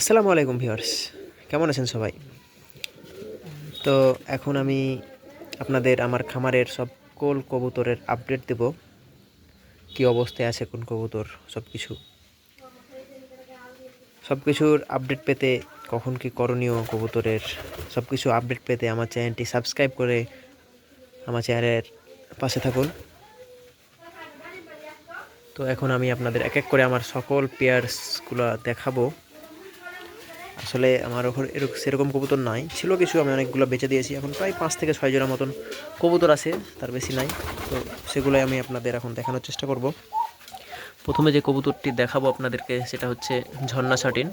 আসসালামু আলাইকুম ভিউয়ার্স, কেমন আছেন সবাই? তো এখন আমি আপনাদের আমার খামারের সকল কবুতরের আপডেট দেব। কি অবস্থায় আছে কোন কবুতর, সব কিছুর আপডেট পেতে কখন কি করণীয় কবুতরের সব কিছু আপডেট পেতে আমার চ্যানেলটি সাবস্ক্রাইব করে আমার চ্যানেলের পাশে থাকুন। তো এখন আমি আপনাদের এক এক করে আমার সকল পেয়ার্সগুলো দেখাবো। আসলে আমার ওখানে সেরকম কবুতর নাই, ছিল কিছু, আমি অনেকগুলো বেচে দিয়েছি। এখন প্রায় 5 থেকে 6 জোড়া মতন কবুতর আছে, তার বেশি নাই। তো সেগুলোই আমি আপনাদের এখন দেখানোর চেষ্টা করব। প্রথমে যে কবুতরটি দেখাবো আপনাদেরকে সেটা হচ্ছে ঝর্ণা শাটিন।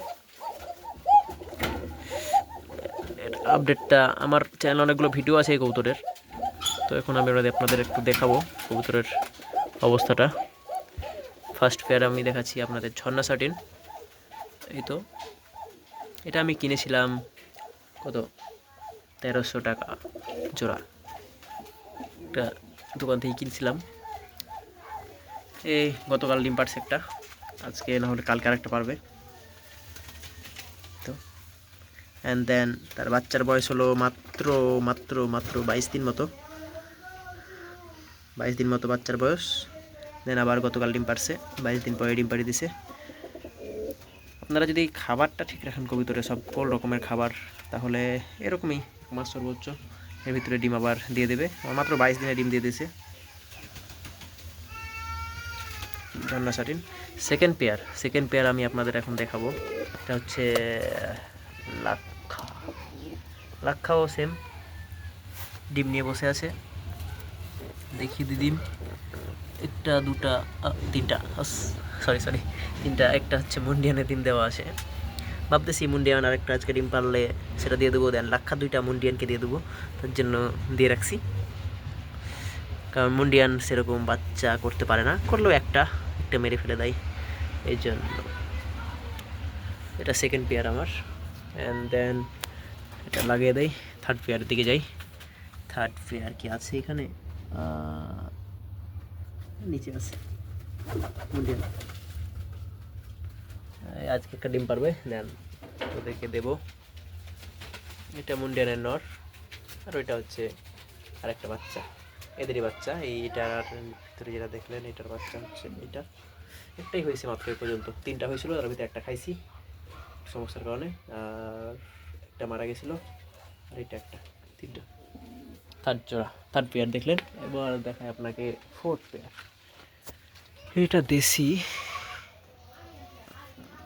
এর আপডেটটা আমার চ্যানেলে অনেকগুলো ভিডিও আছে এই কবুতরের। তো এখন আমি আপনাদের একটু দেখাবো কবুতরের অবস্থাটা। ফার্স্ট পেয়ার আমি দেখাচ্ছি আপনাদের ঝর্ণা শাটিন। এই তো এটা আমি কিনেছিলাম কত 1300 টাকা জোড়া, একটা দোকান থেকে কিনছিলাম। এই গতকাল ডিম পারছে একটা, আজকে না হলে কালকে আরেকটা পারবে। তো অ্যান্ড দেন তার বাচ্চার বয়স হলো মাত্র মাত্র মাত্র 22 দিন মতো, 22 দিন মতো বাচ্চার বয়স। দেন আবার গতকাল ডিম পারছে, 22 দিন পরে ডিম পাড়ি দিছে। আপনারা যদি খাবারটা ঠিক রাখেন কবুতরে, সকল রকমের খাবার, তাহলে এরকমই 1 মাস সর্বোচ্চ এর ভিতরে ডিম আবার দিয়ে দেবে। মাত্র 22 দিনে ডিম দিয়ে দিয়েছে ঝর্ণা শাটিন। সেকেন্ড পেয়ার আমি আপনাদের এখন দেখাবো। এটা হচ্ছে লাক্ষা। লাক্ষাও সেম ডিম নিয়ে বসে আছে। দেখি ডিম একটা দুটা তিনটা, সরি তিনটা। একটা হচ্ছে মুন্ডিয়ানের ডিম দেওয়া আছে, ভাবতেছি মুন্ডিয়ান আরেকটা আজকে ডিম পারলে সেটা দিয়ে দেবো। দেন লাক্ষা দুইটা মুন্ডিয়ানকে দিয়ে দেবো, তার জন্য দিয়ে রাখছি। কারণ মুন্ডিয়ান সেরকম বাচ্চা করতে পারে না, করলেও একটা মেরে ফেলে দেয়, এই জন্য। এটা সেকেন্ড পেয়ার আমার। অ্যান্ড দেন এটা লাগিয়ে দেয়। থার্ড পেয়ারের দিকে যাই। থার্ড পেয়ার কি আছে এখানে? নিচে আছে মুন্ডিয়ান। আজকে একটা ডিম পারবে, দেন ওদেরকে দেবো। এটা মুন্ডিয়ানের নর, আর ওইটা হচ্ছে আরেকটা বাচ্চা, এদেরই বাচ্চা। এইটার ভিতরে যেটা দেখলেন এটার বাচ্চা হচ্ছে এইটা। একটাই হয়েছে মাত্র এই পর্যন্ত, 3টা হয়েছিল, তার ভিতরে একটা খাইছি সমস্যার কারণে, আর একটা মারা গেছিলো, আর এটা একটা। 3টা থার্ড পেয়ার দেখলেন। এবার দেখায় আপনাকে ফোর্থ পেয়ার। এটা দেশি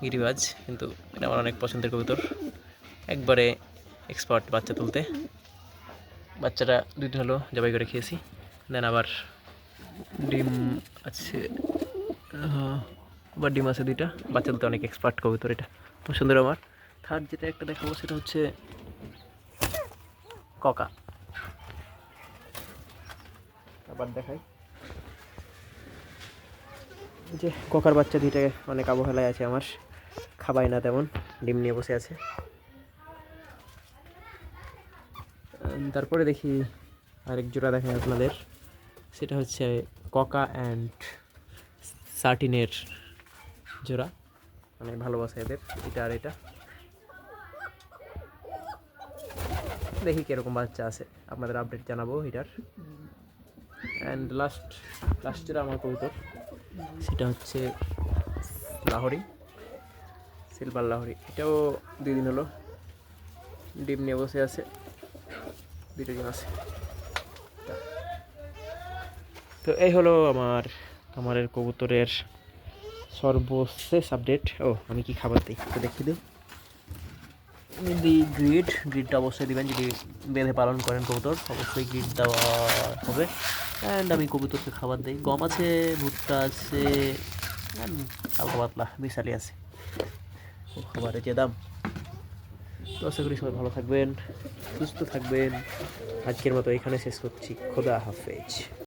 গিরিবাজ, কিন্তু এটা আমার অনেক পছন্দের কবুতর, একবারে এক্সপার্ট বাচ্চা তুলতে। বাচ্চাটা 2 দিন হলো জবাই করে খেয়েছি। দেন আবার ডিম আছে, আবার ডিম আছে 2টা। বাচ্চা তুলতে অনেক এক্সপার্ট কবুতর, এটা পছন্দের আমার। থার্ড যেটা একটা দেখাবো সেটা হচ্ছে ককা। আবার দেখাই যে ককার বাচ্চা 2টাকে অনেক অবহেলায় আছে আমার, খাবাই না তেমন, ডিম নিয়ে বসে আছে। তারপরে দেখি আরেক জোড়া দেখাই আপনাদের, সেটা হচ্ছে ককা অ্যান্ড সার্টিনের জোড়া, মানে ভালোবাসা এদের, এটা আর এটা। দেখি কীরকম বাচ্চা আছে, আপনাদের আপডেট জানাবো এটার। অ্যান্ড লাস্ট জোড়া আমার কবুতর, সেটা হচ্ছে লাহোরি, সিলভার লাহোরি। এটাও 2 দিন হলো ডিম নিয়ে বসে আছে, 2টা ডিম আছে। তো এই হলো আমার খামারের কবুতরের সর্বশেষ আপডেট। আমি কি খাবার দিই তো দেখিয়ে দিই। গ্রিডটা অবশ্যই দেবেন, যদি বেঁধে পালন করেন কবুতর অবশ্যই গ্রিড দেওয়া হবে। অ্যান্ড আমি কবুতরকে খাবার দিই, গম আছে, ভুট্টা আছে, হালকা পাতলা মিশালি আছে। খাবারের যে দাম। তো আশা করি সবাই ভালো থাকবেন, সুস্থ থাকবেন। আজকের মতো এখানে শেষ করছি। খোদা হাফেজ।